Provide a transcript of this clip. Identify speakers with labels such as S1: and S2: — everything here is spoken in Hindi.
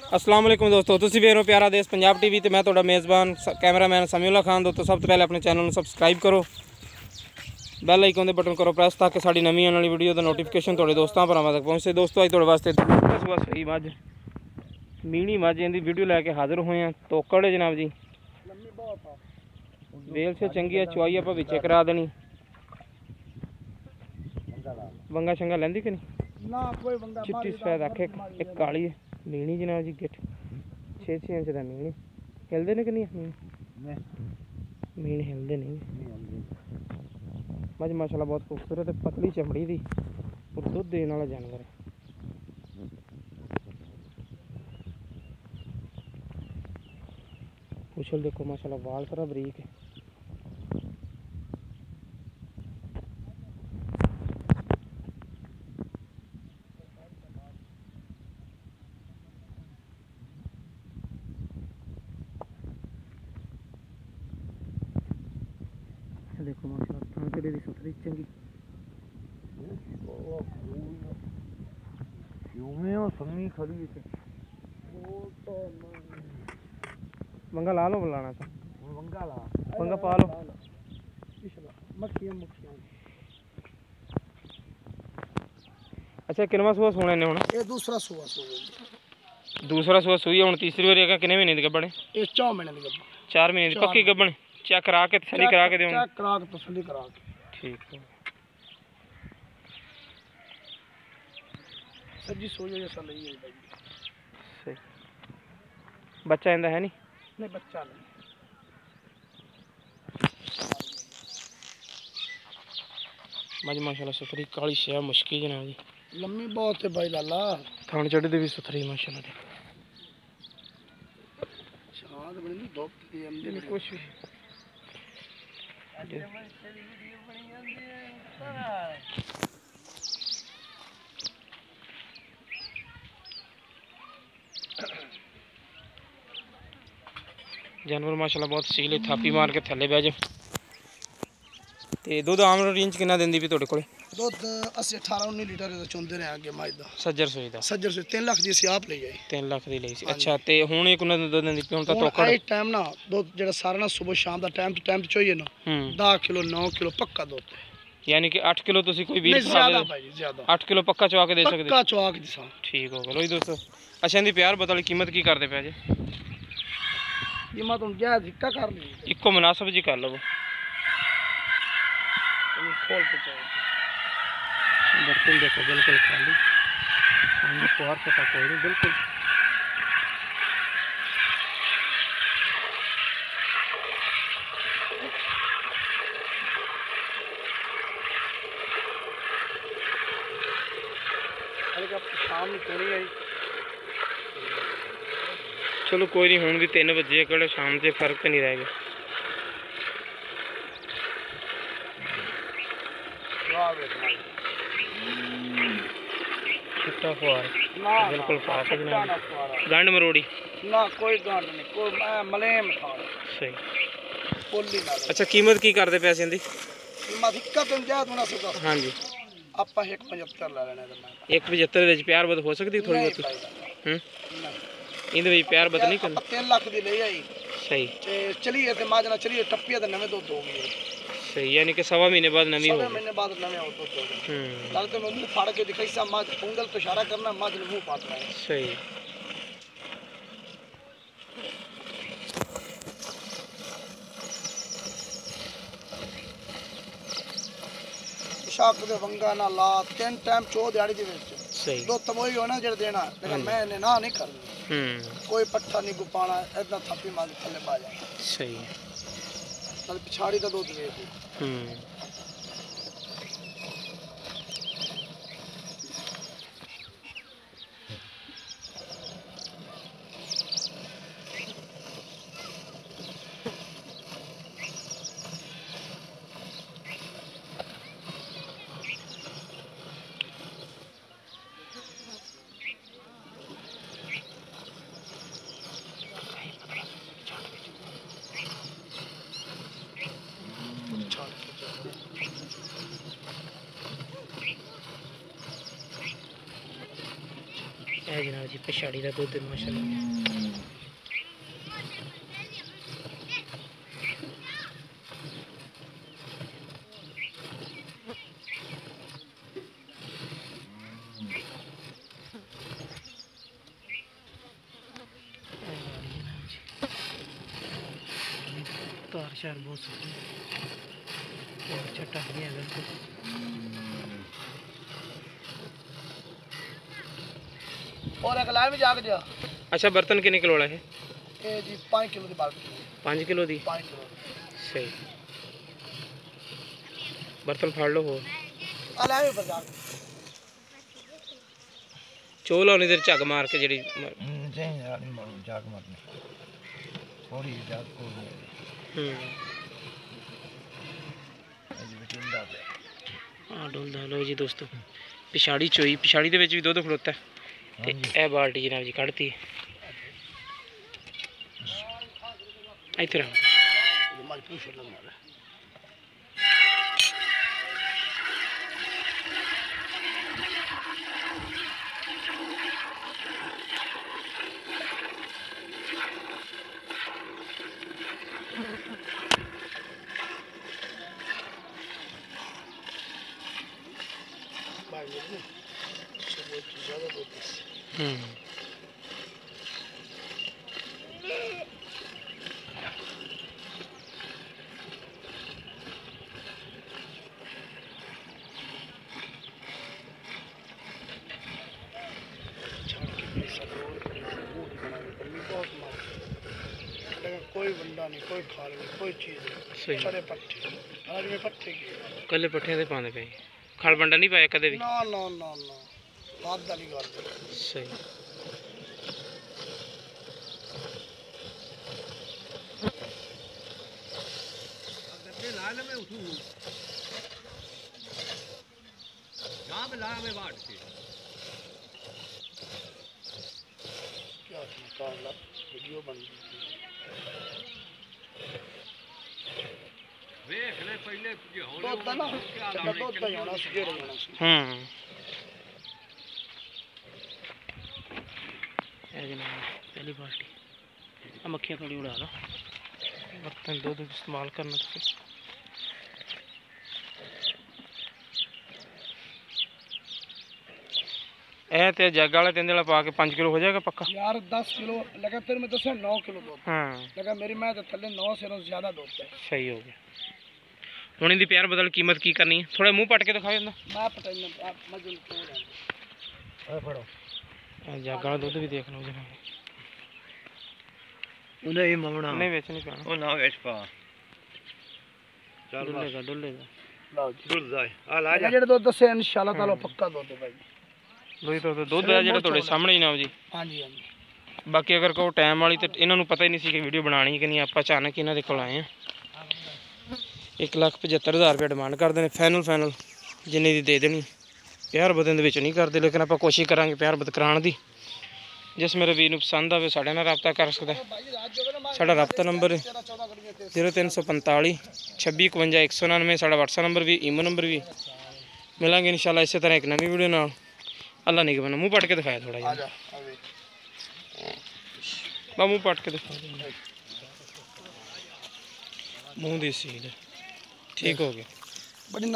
S1: अस्सलाम वालेकुम दोस्तों, तुसीं वेख रहे हो प्यारा देश पंजाब टीवी ते मैं तुहाडा मेज़बान कैमरामैन समीउल्लाह खान। दोस्तों सब तो पहले अपने चैनल में सबसक्राइब करो, बैल आइकन दे बटन करो प्रेस ताकि साडी नवीं आने वाली वीडियो दा नोटिफिकेशन तुहाडे दोस्तां भरावां तक पहुंचे। दोस्तों अज तुहाडे वास्ते सुबह सही मझ मीणी मझ इहदी वीडियो लैके हाज़र होए हैं। तोकड़ है जनाब जी, वेल से चंगी है, चुआई आपां विचे करा देनी। वंगा शंगा लैंदी कि नहीं
S2: ना कोई वंगा
S1: चिट्टी सफेद आखे एक काली है मीणी जनाब जी। गिट 6-6 इंच का मीणी हिलते ने कि नहीं? मीण हिलते नहीं। मझ माशाल्लाह बहुत खूबसूरत है, पतली चमड़ी दी और दुध देने वाला जानवर है। पूछल देखो माशाल्लाह, वाल सारा बरीक है। देखो माशाल्लाह थां तेरे दी सुथरी चंगी खड़ी है। वंगा ला लो, बुलाना था वंगा पा लो। अच्छा किनवा सुबह सोने ने हुण?
S2: ये दूसरा सुबह
S1: दूसरा सुबह सुई हुण तीसरी बार है। कितने महीने दी गब्बण है?
S2: ये 4 महीने दी गब्बण।
S1: 4 महीने दी पक्की गब्बण? चेक करा के तसल्ली करा के देओ।
S2: चेक करा के तसल्ली करा के।
S1: ठीक है।
S2: सज्जी सोई जैसा नहीं है भाई।
S1: सही। बच्चा इंदा है नहीं?
S2: नहीं बच्चा नहीं।
S1: मज माशाल्लाह सुथरी काली शह मुश्किल जनाब जी,
S2: लम्मी बहुत है भाई लाला।
S1: थान चढ़ी भी सुथरी माशाल्लाह देखो।
S2: शाद बनी धूप दी अंदर
S1: नहीं कुछ भी जानवर माशाल्लाह बहुत सील है। थापी मार के थले बह जाओ। ते दुध आम रेंज कितना दिंदी भी तुहाडे कोल?
S2: दुध 18-19 लीटर दा चोंदे रहे आगे माई दा।
S1: सज्जर सोई दा?
S2: सज्जर से 3 लाख दी सी आप ले जाई।
S1: 3 लाख दी ਲਈ ਸੀ। अच्छा ते हुण ਇਹ ਕਿੰਨਾ ਦੁੱਧ ਦਿੰਦੀ ਪਈ? ਹੁਣ ਤਾਂ ਤੋਕੜ
S2: ਇਹ ਟਾਈਮ ਨਾ ਦੁੱਧ ਜਿਹੜਾ ਸਾਰਾ ਨਾ ਸਵੇਰ ਸ਼ਾਮ ਦਾ ਟਾਈਮ ਟੂ चाहिए ना 10 किलो 9 किलो पक्का दुੱਧ है।
S1: यानी कि 8 किलो ਤੁਸੀਂ ਕੋਈ 20
S2: नहीं ज्यादा भाई ज्यादा
S1: 8 किलो पक्का चवा के दे सकते?
S2: पक्का चवा के दिसा।
S1: ठीक हो गया लो जी दोस्तों। अच्छा इनकी प्यार बदल कीमत की करते पे जी?
S2: कीमत हम जायज हिक्का कर ली
S1: इको मुनासिब जी कर लो।
S2: खोल के चाहिए
S1: बर्तन देखो बिल्कुल खाली, कोहर पता कोई नहीं बिल्कुल।
S2: शाम थोड़ी आई।
S1: चलो कोई नहीं, हुण भी 3 बजे कड़े शाम से फर्क तो नहीं रहेगा। चिट्टा फुआर बिल्कुल साफ है जनाब। गंड मरोड़ी
S2: ना कोई गंड नहीं, कोई मलेम था
S1: सही
S2: पोली ना।
S1: अच्छा कीमत की करते पैसे इनकी?
S2: कीमत हिक्का तुम जा तुना सका।
S1: हाँ जी
S2: ਆਪਾਂ 175 ਲੈ ਲੈਣੇ ਤੇ
S1: 175 ਵਿੱਚ ਪਿਆਰ ਬਦ ਹੋ ਸਕਦੀ ਥੋੜੀ ਬਹੁਤੀ? ਇਹਦੇ ਵਿੱਚ ਪਿਆਰ ਬਦ ਨਹੀਂ ਕਰਨਾ।
S2: 3 ਲੱਖ ਦੀ ਲਈ ਆਈ
S1: ਸਹੀ
S2: ਤੇ ਚਲੀਏ ਤੇ ਮਾਜਨਾ ਚਲੀਏ ਟੱਪੀਏ ਤੇ ਨਵੇਂ ਦੁੱਧ ਹੋ ਗਏ।
S1: सही यानी कि 1.5 महीने बाद नवी होगी।
S2: 1.5 महीने बाद नवे हो तो लगते मैं मुंह फाड़ के दिखाई सा माज उंगल तो इशारा करना माज ने मुंह फाड़ रहा है।
S1: सही
S2: शाक दे वंगा ना ला 3 टाइम चो दिहाड़ी दे विच
S1: सही
S2: दो तमोई होना जेड़ देना लेकिन मैं ने ना नहीं करनी। कोई पट्ठा नहीं गुपाना इतना थप्पी मार थले पा जा।
S1: सही
S2: कल पिछाड़ी का दूध ले
S1: पिछाड़ी का दुध माशाल्लाह। तार शार बहुत छटा नहीं है बिल्कुल।
S2: और एक लाए भी जाग जा।
S1: अच्छा बर्तन कितने किलो है?
S2: ये जी 5 किलो की बाल्टी।
S1: 5 किलो दी
S2: 5 किलो
S1: सही। बर्तन फाड़ लो हो
S2: अलाए पर जाग
S1: चोल होनी देर झग मार के जड़ी
S2: जाग मारने थोड़ी जाग को
S1: हाँ डोलदा। लो जी दोस्तों पिछाड़ी चोई पिछाड़ी दे विच भी दुध खलोता है ते ए बाल्टी जनाब जी कढ़ती इधर
S2: कोई बंदा नहीं कोई खाल नहीं कोई चीज़ नहीं सारे पट्टे आज में पट्टे की
S1: कल पट्ठे ते पांदे पे खल बंडा नहीं पाया कदे भी
S2: ना ना ना ना बात वाली गल
S1: सही।
S3: लाल में उठू यहाँ पे लाल में बाढ़ के
S2: क्या निकाला वीडियो बन
S3: देख ले पहले
S2: दो ना दो जाना सीधे जाना
S1: पहली बाल्टी मक्खियाँ थोड़ी उड़ा दो बर्तन दूध इस्तेमाल करना तुम ए ते जग वाले तीन वाला पा के 5 किलो हो जाएगा पक्का
S2: यार 10 किलो लगा तेरे में 9 किलो दूध
S1: हाँ
S2: लगा मेरी मैं तो थल्ले 9 से ज़्यादा दूध है
S1: सही हो गया। ਹੁਣ ਇਹਦੀ ਪਿਆਰ ਬਦਲ ਕੀਮਤ ਕੀ ਕਰਨੀ ਹੈ ਥੋੜਾ ਮੂੰਹ ਪਟ ਕੇ ਦਿਖਾਓ ਇਹਦਾ
S2: ਮੈਂ ਪਟਾਈਆਂ ਮਜਲ ਤੋਂ ਆ ਫੜੋ
S1: ਜੱਗ ਵਾਲਾ ਦੁੱਧ ਵੀ ਦੇਖ ਲਓ ਜਨਾਬ
S3: ਉਹਨੇ ਇਹ ਮਮਣਾ
S1: ਨਹੀਂ ਵਿੱਚ ਨਹੀਂ ਪੈਣਾ
S3: ਉਹ ਨਾ ਵਿੱਚ ਪਾ ਚੱਲ
S1: ਡੁੱਲੇਗਾ ਡੁੱਲੇਗਾ
S2: ਲਓ ਜੀ
S3: ਡੁੱਲ ਜਾਏ ਆ ਲਾ ਜਾ
S2: ਜਿਹੜੇ ਦੁੱਧ ਦੱਸੇ ਇਨਸ਼ਾਅੱਲਾ ਤਾਲਾ ਪੱਕਾ ਦੁੱਧ ਹੈ ਭਾਈ
S1: ਲੋਈ ਤੋਂ ਦੁੱਧ ਹੈ ਜਿਹੜਾ ਤੁਹਾਡੇ ਸਾਹਮਣੇ ਹੀ ਨਾ ਜੀ
S2: ਹਾਂਜੀ ਹਾਂਜੀ
S1: ਬਾਕੀ ਅਗਰ ਕੋਈ ਟਾਈਮ ਵਾਲੀ ਤੇ ਇਹਨਾਂ ਨੂੰ ਪਤਾ ਹੀ ਨਹੀਂ ਸੀ ਕਿ ਵੀਡੀਓ ਬਣਾਣੀ ਕਿ ਨਹੀਂ ਆਪਾਂ ਅਚਾਨਕ ਇਹਨਾਂ ਦੇ ਕੋਲ ਆਏ ਆ 1,75,000 रुपये डिमांड करते हैं फाइनल जिन्नी दी दे देनी प्यार बदन दे विच नहीं करते लेकिन आप कोशिश करांगे प्यार बद कराने दी जिस मेरे वीर नूं पसंद आवे साडे नाल राबता कर सकदा साडा राबता नंबर 0345 26 51 199 साडा WhatsApp नंबर भी ईमो नंबर भी मिलांगे इंशाल्लाह इस तरह एक नवी वीडियो नाल अल्लाह नहीं बना मुँह पट के दिखाया थोड़ा जिहा मुँह पट के दिखा मुँह दी सील ठीक हो गया बड़ी